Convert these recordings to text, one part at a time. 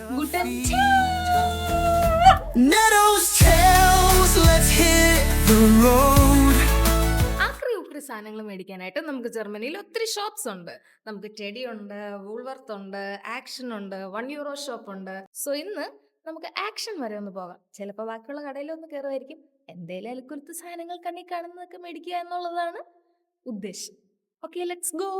Guten Tag! Meadows tails, let's hit the road. ആക്രി ഉക്രി സാധനങ്ങൾ മേടിക്കാനായിട്ട് നമുക്ക് ജർമ്മനിയിൽ ഒത്തിരി ഷോപ്സ് ഉണ്ട്. നമുക്ക് ടെഡി ഉണ്ട്, വൂൾവർത്ത് ഉണ്ട്, ആക്ഷൻ ഉണ്ട്, €1 ഷോപ്പ് ഉണ്ട്. സോ ഇന്ന് നമുക്ക് ആക്ഷൻ വരെ ഒന്ന് പോകാം. ചിലപ്പോൾ ബാക്കിയുള്ള കടയിലൊന്ന് കയറുമായിരിക്കും. എന്തേലും അലക്കുലത്ത് സാധനങ്ങൾ കണ്ണി കാണുന്നതൊക്കെ മേടിക്കുക എന്നുള്ളതാണ് ഉദ്ദേശം. Okay, let's go.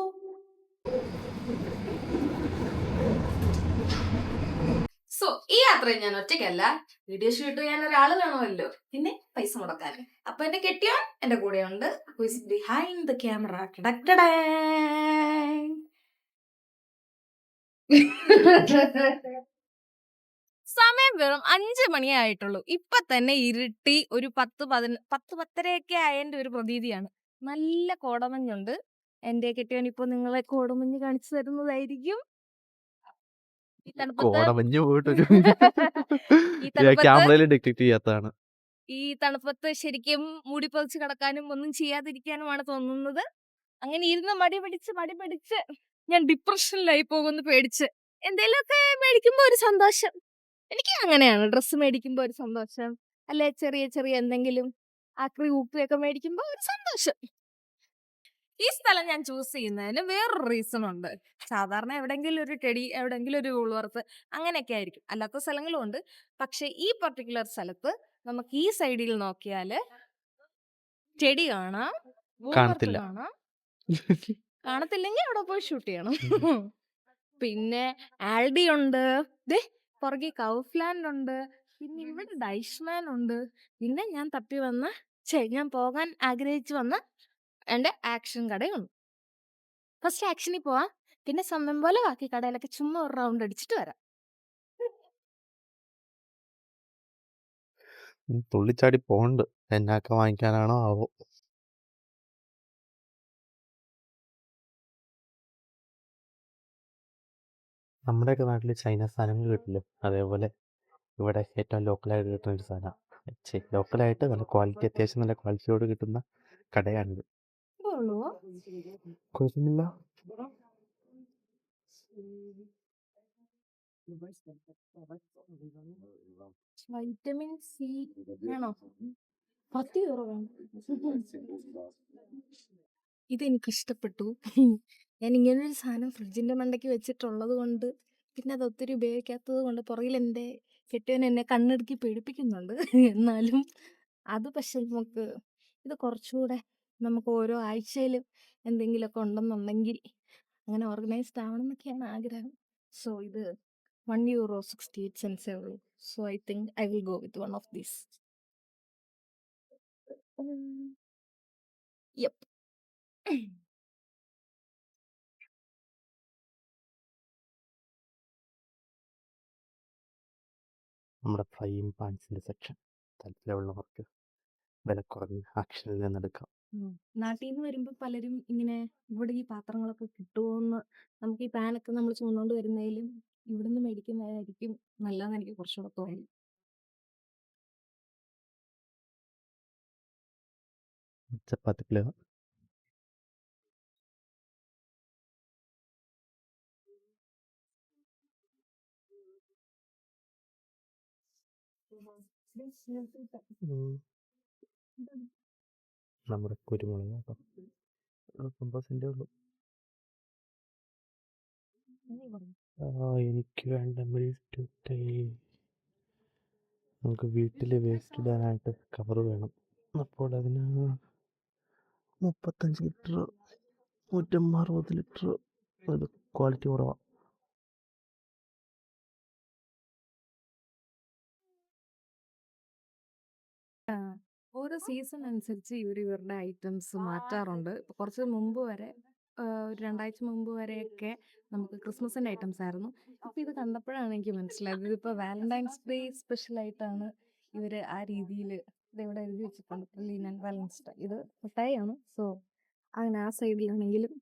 സോ ഈ യാത്രയിൽ ഞാൻ ഒറ്റയ്ക്കല്ല, വീഡിയോ ഷൂട്ട് ചെയ്യാൻ ഒരാൾ വേണമല്ലോ, പിന്നെ പൈസ മുടക്കാൻ. അപ്പൊ എന്റെ കെട്ടിയോൻ എന്റെ കൂടെയുണ്ട്. Behind the camera. സമയം വെറും 5 മണിയേ ആയിട്ടുള്ളൂ. ഇപ്പൊ തന്നെ ഇരുട്ടി ഒരു 10-10:30 ആയതിന്റെ ഒരു പ്രതീതിയാണ്. നല്ല കോടമഞ്ഞുണ്ട്. എന്റെ കെട്ടിയോൻ ഇപ്പൊ നിങ്ങളെ കോടമഞ്ഞ് കാണിച്ചു തരുന്നതായിരിക്കും. ഈ തണുപ്പത്ത് കോടമഞ്ഞ് പോയിട്ടൊരു ഈ തണുപ്പത്ത് ക്യാമറയിൽ ഡിറ്റക്ട് ചെയ്യാത്തതാണ്. ഈ തണുപ്പത്ത് ശരിക്കും മൂടി പൊതിച്ച് കിടക്കാനും ഒന്നും ചെയ്യാതിരിക്കാനുമാണ് തോന്നുന്നത്. അങ്ങനെ ഇരുന്ന് മടി പിടിച്ച് ഞാൻ ഡിപ്രഷനിലായി പോകുന്നു പേടിച്ച്. എന്തേലുമൊക്കെ മേടിക്കുമ്പോ ഒരു സന്തോഷം. എനിക്ക് അങ്ങനെയാണ്, ഡ്രസ്സ് മേടിക്കുമ്പോ ഒരു സന്തോഷം, അല്ലെ ചെറിയ ചെറിയ എന്തെങ്കിലും ആക്രി ഊക്രിയൊക്കെ മേടിക്കുമ്പോ ഒരു സന്തോഷം. ഈ സ്ഥലം ഞാൻ ചൂസ് ചെയ്യുന്നതിന് വേറൊരു റീസൺ ഉണ്ട്. സാധാരണ എവിടെങ്കിലും ഒരു ടെഡി, എവിടെങ്കിലും ഒരു വൂൾവർത്ത് അങ്ങനെയൊക്കെ ആയിരിക്കും. അല്ലാത്ത സ്ഥലങ്ങളും ഉണ്ട്. പക്ഷെ ഈ പർട്ടിക്കുലർ സ്ഥലത്ത് നമുക്ക് ഈ സൈഡിൽ നോക്കിയാല് ടെഡി കാണാം, വൂൾവർത്ത് കാണത്തില്ല. കാണാം. കാണത്തില്ലെങ്കിൽ അവിടെ പോയി ഷൂട്ട് ചെയ്യണം. പിന്നെ ആൽഡി ഉണ്ട്, ദേ പുറകെ കൗഫ്ലാൻഡ് ഉണ്ട്, പിന്നെ ഇവിടെ ഡൈഷ്മാൻ ഉണ്ട്, പിന്നെ ഞാൻ പോകാൻ ആഗ്രഹിച്ചു വന്ന എന്റെ ആക്ഷൻ കടയുണ്ട്. ഫസ്റ്റ് ആക്ഷനിൽ പോവാം, പിന്നെ സമയം പോലെ ബാക്കി കടയിലൊക്കെ ചുമ്മാ ഒരു റൗണ്ട് അടിച്ചിട്ട് വരാം. തുള്ളിച്ചാടി പോണ്ട്. എന്നൊക്കെ വാങ്ങിക്കാനാണോ ആവോ. നമ്മുടെയൊക്കെ നാട്ടിൽ ചൈന സാധനങ്ങൾ കിട്ടില്ലേ, അതേപോലെ ഇവിടെ ഏറ്റവും ലോക്കലായിട്ട് കിട്ടുന്ന ഒരു സാധനമാണ്. ലോക്കലായിട്ട് നല്ല ക്വാളിറ്റി, അത്യാവശ്യം നല്ല ക്വാളിറ്റിയോട് കിട്ടുന്ന കടയാണിത്. കുഴപ്പമില്ല. വൈറ്റമിൻ സി ആണോ? €10 വേണം. ഇതെനിക്ക് ഇഷ്ടപ്പെട്ടു. ഞാൻ ഇങ്ങനെ ഒരു സാധനം ഫ്രിഡ്ജിന്റെ മണ്ടയ്ക്ക് വെച്ചിട്ടുള്ളത് കൊണ്ട്, പിന്നെ അത് ഒത്തിരി ഉപയോഗിക്കാത്തത് കൊണ്ട് പുറകിൽ എൻ്റെ കെട്ടിയവൻ എന്നെ കണ്ണിടുക്കി പേടിപ്പിക്കുന്നുണ്ട്. എന്നാലും അത് പക്ഷെ ഇത് കുറച്ചുകൂടെ നമുക്ക് ഓരോ ആഴ്ചയിലും എന്തെങ്കിലുമൊക്കെ ഉണ്ടെന്നുണ്ടെങ്കിൽ അങ്ങനെ ഓർഗനൈസ്ഡ് ആവണം എന്നൊക്കെയാണ് ആഗ്രഹം. സോ ഇത് €1.68 ഉള്ളൂ. So I think I will go with one of these. Yup. നമ്മുടെ ഫ്രൈയിങ് പാൻസിൻ്റെ സെക്ഷൻ. താല്പര്യമുള്ളവർക്ക് വില കുറഞ്ഞ ആക്ഷനിൽ നിന്നെടുക്കാം. നാട്ടിൽ നിന്ന് വരുമ്പോൾ പലരും ഇങ്ങനെ ഇവിടെ ഈ പാത്രങ്ങളൊക്കെ കിട്ടുമോയെന്ന്, നമുക്ക് ഈ പാനൊക്കെ നമ്മൾ ചുമന്നുകൊണ്ട് വരുന്നതിലും ഇവിടുന്ന് മേടിക്കുന്നതായിരിക്കും നല്ലതെന്ന് എനിക്ക് കുറച്ചുകൂടെ തോന്നി. ചപ്പാത്തി ഫ്ലേവർ. നമ്മുടെ കുരുമുളക് കേട്ടോ, 50 സെൻറ്റേ ഉള്ളൂ. എനിക്ക് വേണ്ട മിൽക്ക് ടീ. നമുക്ക് വീട്ടിൽ വേസ്റ്റ് ഇടാനായിട്ട് കവർ വേണം. അപ്പോൾ അതിന് 35 ലിറ്റർ, 160 ലിറ്റർ. അത് ക്വാളിറ്റി കുറവാണ്. ഓരോ സീസൺ അനുസരിച്ച് ഇവരുടെ ഐറ്റംസ് മാറ്റാറുണ്ട്. ഇപ്പൊ കുറച്ച് മുമ്പ് വരെ, ഒരു 2 ആഴ്ച മുമ്പ് വരെയൊക്കെ നമുക്ക് ക്രിസ്മസിന്റെ ഐറ്റംസ് ആയിരുന്നു. അപ്പൊ ഇത് കണ്ടപ്പോഴാണ് എനിക്ക് മനസ്സിലായത് ഇതിപ്പോ വാലന്റൈൻസ് ഡേ സ്പെഷ്യൽ ആയിട്ടാണ് ഇവര് ആ രീതിയിൽ ഇതിവിടെ എഴുതി വെച്ചിട്ടുണ്ട്. Lean and valance day. ഇത് മിഠായിയാണ്. സോ അങ്ങനെ ആ സൈഡിലാണെങ്കിലും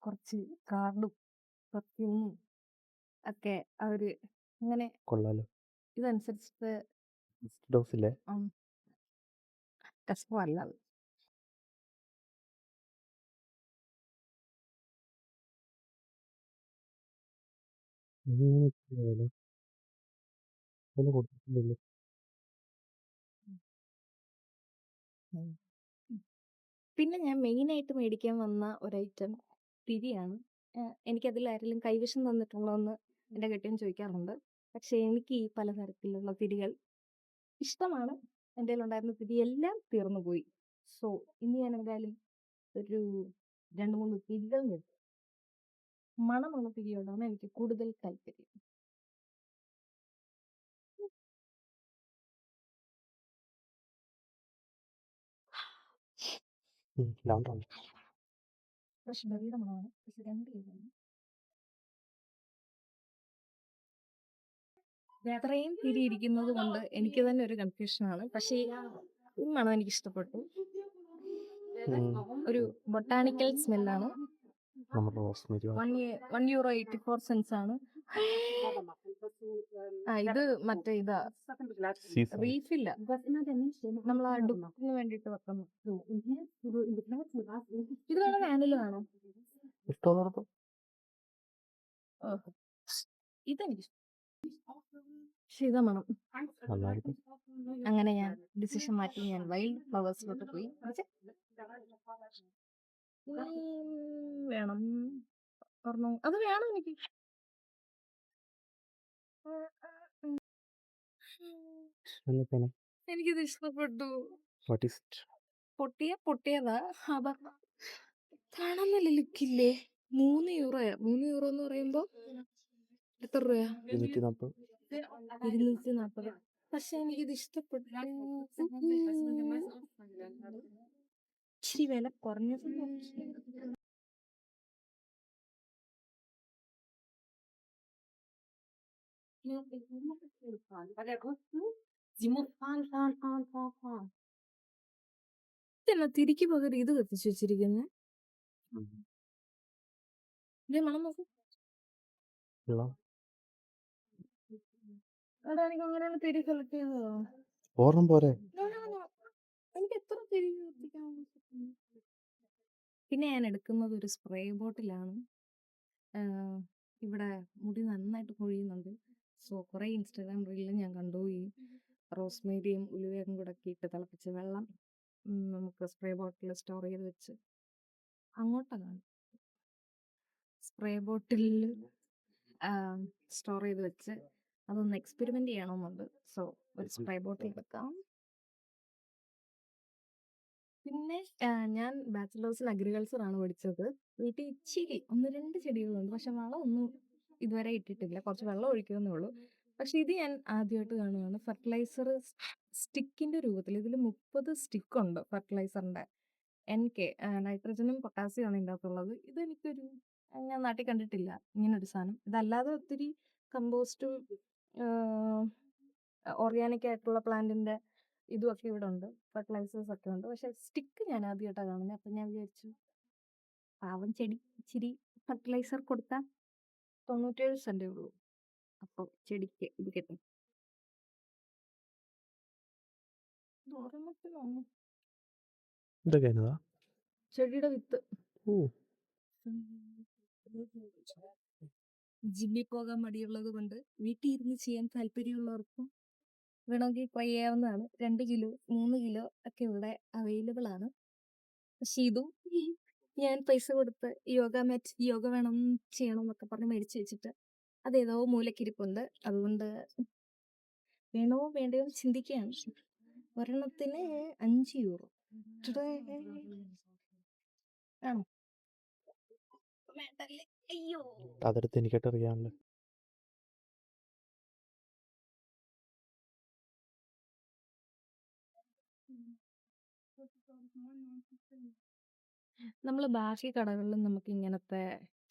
കുറച്ച് കാർഡും പെർഫ്യൂമും ഒക്കെ അവര് അങ്ങനെ കൊള്ളാലോ. ഇതനുസരിച്ചിട്ട് ഡോസില്ലേ കഷ്ടമല്ല. വില വില കൊടുത്തിട്ടില്ലല്ലോ. ഉം. പിന്നെ ഞാൻ മെയിനായിട്ട് മേടിക്കാൻ വന്ന ഒരൈറ്റം തിരിയാണ്. എനിക്കതിൽ ആരെങ്കിലും കൈവശം തന്നിട്ടുണ്ടോയെന്ന് എൻ്റെ കെട്ടിയോൻ ചോദിക്കാറുണ്ട്. പക്ഷേ എനിക്ക് ഈ പലതരത്തിലുള്ള തിരികൾ ഇഷ്ടമാണ്. എൻ്റെ കയ്യിലുണ്ടായിരുന്ന തിരിയെല്ലാം തീർന്നു പോയി. സോ ഇനി ഞാൻ എന്തായാലും ഒരു 2, 3 തിരികൾ മേടിക്കും. മണമുള്ള തിരിയോടാണ് എനിക്ക് കൂടുതൽ താല്പര്യം. ലൗഡാണ്. ഫ്രഷ് ബെറിയുടെ മണമാണ്. പക്ഷേ 2 കിലോയാണ്. അത്രയും തിരി ഇരിക്കുന്നത് കൊണ്ട് എനിക്ക് തന്നെ ഒരു കൺഫ്യൂഷനാണ്. പക്ഷേ ഈ മണം എനിക്ക് ഇഷ്ടപ്പെട്ടു. ഒരു ബൊട്ടാണിക്കൽ സ്മെല്ലാണ്. നമ്മുടെ റോസ്മേരി €1.84 ആണ്. ഇത് മറ്റേ ഇതാ സീസൺ. റീഫില്ല. നമ്മൾ ആ ഡുക്കിന് വേണ്ടിയിട്ട് വെക്കുന്നു. ഇത് വേണോ വാനില വേണോ? ഇഷ്ടമുള്ളടത്ത് ഓഹോ. ഇതെനിക്ക് പക്ഷെ ഇതാ മണം. നന്നായിരിക്കും. അങ്ങനെ ഞാൻ ഡിസിഷൻ മാറ്റി ഞാൻ വൈൽഡ് ഫ്ലവേഴ്സിലോട്ട് പോയി. വേണം ഒരെണ്ണം അത് വേണം എനിക്ക്. എന്നിട്ട് എനിക്കിത് ഇഷ്ടപ്പെട്ടു. What is it? പൊട്ടിയതാ. അപ്പൊ കാണാൻ നല്ല ലുക്കില്ലേ? €3. €3 എന്ന് പറയുമ്പോ എത്ര രൂപയാ? 240. 240. പക്ഷെ എനിക്കിത് ഇഷ്ടപ്പെട്ടു. ഇച്ചിരി വില കുറഞ്ഞത്. ഇതെന്നാ തിരിക്ക് പകരം ഇത് കത്തിച്ചു വെച്ചിരിക്കുന്നെ? ഇതിന്റെ മണം നോക്ക്. കൊള്ളാം. എടാ എനിക്ക് അങ്ങനെയാണ് തിരി സെലക്ട് ചെയ്തതോ? ഒരെണ്ണം പോരെ? എനിക്ക് എത്ര തിരി കത്തിക്കാൻ. പിന്നെ ഞാൻ എടുക്കുന്നത് ഒരു സ്പ്രേ ബോട്ടിലാണ്. ഇവിടെ മുടി നന്നായിട്ട് കൊഴിയുന്നുണ്ട്. സോ കുറേ ഇൻസ്റ്റാഗ്രാം റീലിൽ ഞാൻ കണ്ടു ഈ റോസ്മേരിയും ഉലുവയും കൂടെ ഒക്കെ ഇട്ട് തിളപ്പിച്ച വെള്ളം നമുക്ക് സ്പ്രേ ബോട്ടിൽ സ്റ്റോർ ചെയ്ത് വെച്ച് അങ്ങോട്ടാണ് സ്പ്രേ ബോട്ടിലിൽ സ്റ്റോർ ചെയ്ത് വെച്ച് അതൊന്ന് എക്സ്പെരിമെന്റ് ചെയ്യണമെന്നുണ്ട്. സോ ഒരു സ്പ്രേ ബോട്ടിൽ വെക്കാം. പിന്നെ ഞാൻ ബാച്ചിലേഴ്സിൽ അഗ്രികൾച്ചർ ആണ് പഠിച്ചത്. വീട്ടിൽ ഇച്ചിരി 1-2 ചെടികളുണ്ട്. പക്ഷെ വളമൊന്നും ഇതുവരെ ഇട്ടിട്ടില്ല. കുറച്ച് വെള്ളം ഒഴിക്കുമെന്നേ ഉള്ളൂ. പക്ഷെ ഇത് ഞാൻ ആദ്യമായിട്ട് കാണുകയാണ്. ഫെർട്ടിലൈസർ സ്റ്റിക്കിന്റെ രൂപത്തിൽ. ഇതിൽ 30 സ്റ്റിക്കുണ്ട് ഫെർട്ടിലൈസറിന്റെ. NK നൈട്രജനും പൊട്ടാസ്യം ആണ് ഇതിൻ്റെ അകത്തുള്ളത്. ഇതെനിക്കൊരു ഞാൻ നാട്ടിൽ കണ്ടിട്ടില്ല ഇങ്ങനൊരു സാധനം. ഇതല്ലാതെ ഒത്തിരി കമ്പോസ്റ്റും ഓർഗാനിക് ആയിട്ടുള്ള പ്ലാന്റിന്റെ ഇതുമൊക്കെ ഇവിടെ ഉണ്ട്. ഫെർട്ടിലൈസേഴ്സ് ഒക്കെ ഉണ്ട്. പക്ഷെ സ്റ്റിക്ക് ഞാൻ ആദ്യമായിട്ടാണ് കാണുന്നത്. അപ്പം ഞാൻ വിചാരിച്ചു പാവം ചെടി ഇച്ചിരി ഫെർട്ടിലൈസർ കൊടുത്താൽ 97 സെന്റേ ഉള്ളൂ. അപ്പോൾ ചെടിക്ക് ഇരിക്കട്ടെ. ഇതൊക്കെ എന്നതാ? ചെടിയുടെ വിത്ത്. ഓ, ജിമ്മിൽ പോകാൻ മടിയുള്ളത് കൊണ്ട് വീട്ടിൽ ഇരുന്ന് ചെയ്യാൻ താല്പര്യമുള്ളവർക്കും വേണമെങ്കിൽ ട്രൈ ചെയ്യാവുന്നതാണ്. 2 കിലോ 3 കിലോ ഒക്കെ ഇവിടെ അവൈലബിൾ ആണ്. പക്ഷെ ഇതും ഞാൻ പൈസ കൊടുത്ത് യോഗ മാറ്റ് യോഗ ചെയ്യണം എന്നൊക്കെ പറഞ്ഞ് മേടിച്ച് വെച്ചിട്ട് അതേതോ മൂലക്കിരിപ്പുണ്ട്. അതുകൊണ്ട് വേണോ വേണ്ടയോ എന്ന് ചിന്തിക്കുകയാണ്. ഒരെണ്ണത്തിന് €5. ആണോ? വേണ്ടല്ലേ? അയ്യോ. അതെടുത്ത് എനിക്കിട്ട് അറിയാമല്ലോ. നമ്മൾ ബാക്കി കടകളിലും നമുക്ക് ഇങ്ങനത്തെ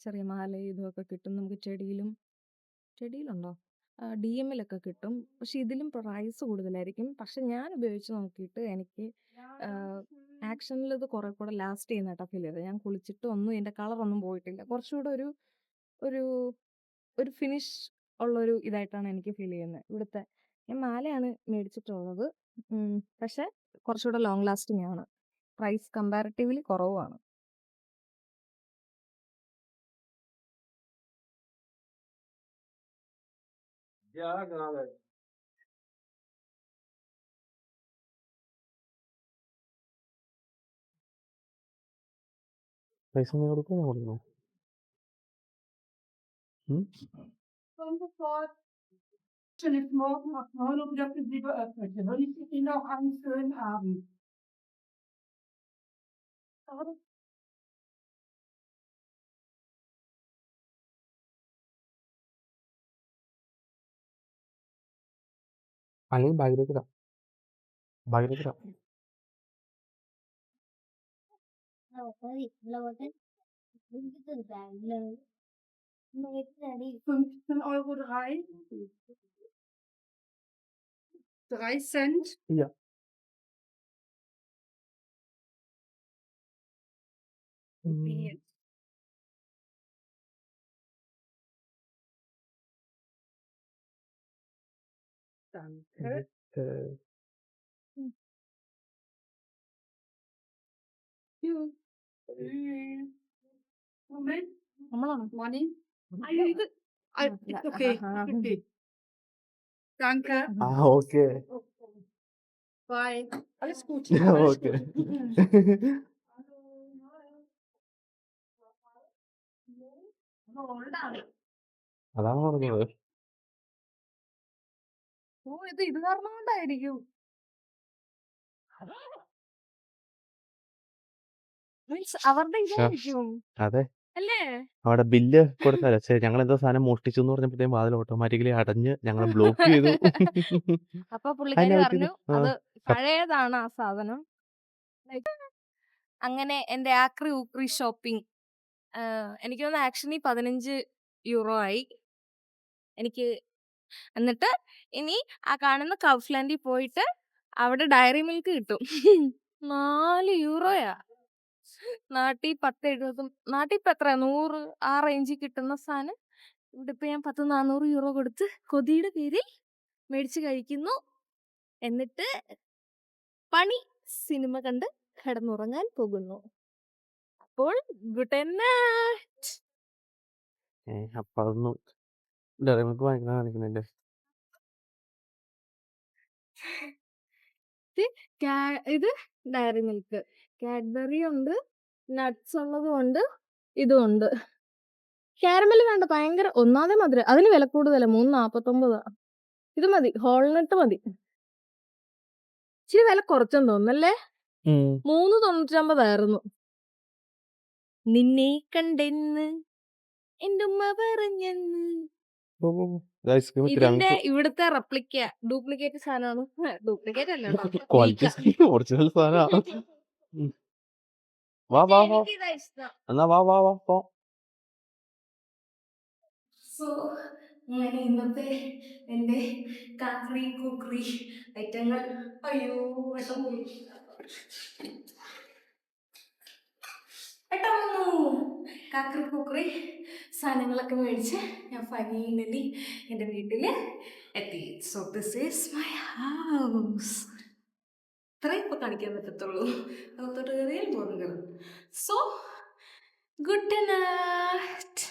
ചെറിയ മാല ഇതുമൊക്കെ കിട്ടും. നമുക്ക് ചെടിയിലുണ്ടോ? DM-ലൊക്കെ കിട്ടും. പക്ഷെ ഇതിലും പ്രൈസ് കൂടുതലായിരിക്കും. പക്ഷെ ഞാൻ ഉപയോഗിച്ച് നോക്കിയിട്ട് എനിക്ക് ആക്ഷനിൽ ഇത് കുറെ കൂടെ ലാസ്റ്റ് ചെയ്യുന്നതായിട്ടാണ് ഫീൽ ചെയ്തത്. ഞാൻ കുളിച്ചിട്ട് ഒന്നും ഇതിൻ്റെ കളറൊന്നും പോയിട്ടില്ല. കുറച്ചുകൂടെ ഒരു ഒരു ഒരു ഫിനിഷ് ഉള്ളൊരു ഇതായിട്ടാണ് എനിക്ക് ഫീൽ ചെയ്യുന്നത്. ഇവിടുത്തെ ഞാൻ മാലയാണ് മേടിച്ചിട്ടുള്ളത്. പക്ഷെ കുറച്ചുകൂടെ ലോങ് ലാസ്റ്റിംഗ് ആണ്. പ്രൈസ് കമ്പാരിറ്റീവ്ലി കുറവുമാണ്. പൈസ നീ കൊടുക്കുമോ ഞാൻ കൊടുക്കണോ? ഉം? Komm sofort. Schon ist morgen ab 9 Uhr wieder für Sie geöffnet. Dann wünsche ich Ihnen noch einen schönen Abend. അല്ലെങ്കിൽ ബാഗിലേക്ക് ഇടാം. ബാഗിലേക്ക് ഇടാം. €15,3. 3 Cent. ഇല്ല. Jetzt. Danke. Tschüss. Tschüss. Moment. നമ്മളാണോ? Money. It's okay. Okay. Danke. ആ okay. Bye. Alles gut. Okay. അതാണ് പറഞ്ഞത്. ഓ ഇത് കാരണം കൊണ്ടായിരിക്കും. മീൻസ് അവരുടെ ഇതായിരിക്കും അതെ. അല്ലേ? അവിടെ ബില്ല് കൊടുത്താലോ ഞങ്ങളെന്തോ സാധനം മോഷ്ടിച്ചു എന്ന് പറഞ്ഞപ്പോഴത്തേക്കും വാതിൽ ഓട്ടോമാറ്റിക്കലി അടഞ്ഞ് ഞങ്ങളെ ബ്ലോക്ക് ചെയ്തു. അപ്പൊ പുള്ളിക്കാരി അതിനെ പറഞ്ഞു പറ്റി അത് പഴയതാണ് ആ സാധനം. അങ്ങനെ എന്റെ ആക്രി ഊക്രി ഷോപ്പിംഗ് എനിക്ക് തോന്നുന്നു ആക്ച്വലി €15 ആയി എനിക്ക്. എന്നിട്ട് ഇനി ആ കാണുന്ന കൗഫ്ലാൻഡിൽ പോയിട്ട് അവിടെ ഡയറി മിൽക്ക് കിട്ടും. €4 നാട്ടിൽ 10-70 നാട്ടിൽ ഇപ്പൊ എത്ര 100 ആ റേഞ്ചിൽ കിട്ടുന്ന സാധനം ഇവിടെ ഇപ്പൊ ഞാൻ €400 കൊടുത്ത് കൊതിയുടെ പേരിൽ മേടിച്ച് കഴിക്കുന്നു. എന്നിട്ട് പണി സിനിമ കണ്ട് കിടന്നുറങ്ങാൻ പോകുന്നു. അപ്പോൾ ഗുഡ് നൈറ്റ്. അപ്പൊ അതൊന്നും ഡയറി മിൽക്ക് വാങ്ങിക്കാൻ കാണിക്കുന്നില്ലേ? ഇത് ഡയറി മിൽക്ക് കാഡ്ബറി ഉണ്ട്, നട്ട്സ് ഉള്ളതും ഉണ്ട്, ഇതും ഉണ്ട്. കാരമൽ വേണ്ട, ഭയങ്കര ഒന്നാമതേ മധുരം. അതിന് വില കൂടുതല, €3.49. ഇത് മതി, ഹോൾനട്ട് മതി. ഇച്ചിരി വില കുറച്ചെന്ന് തോന്നുന്നല്ലേ? €3.99 നിന്നെ കണ്ടെന്ന് എന്റെ ഉമ്മ പറഞ്ഞെന്ന്. ഇതിന്റെ ഇവിടുത്തെ റെപ്ലിക്ക ഡ്യൂപ്ലിക്കേറ്റ് സാധനമാണ്. ഡ്യൂപ്ലിക്കേറ്റ് അല്ല ക്വാളിറ്റി ഒറിജിനൽ സാധന. വാ വാ വാ എന്നാ വാ വാ വാ പോ. സോ അങ്ങനെ ഇന്നത്തെ എന്റെ കാക്രി കുക്രി ഐറ്റങ്ങൾ. അയ്യോ വിഷം പോയി. കാക്രി കുക്രി സാധനങ്ങളൊക്കെ മേടിച്ച് ഞാൻ ഫൈനലി എൻ്റെ വീട്ടില് എത്തി. So this is my house. ഇത്രയും ഇപ്പൊ കാണിക്കാൻ പറ്റത്തുള്ളൂ. അകത്തോട്ട് കയറിയാൽ പോകുന്നത്. So good night.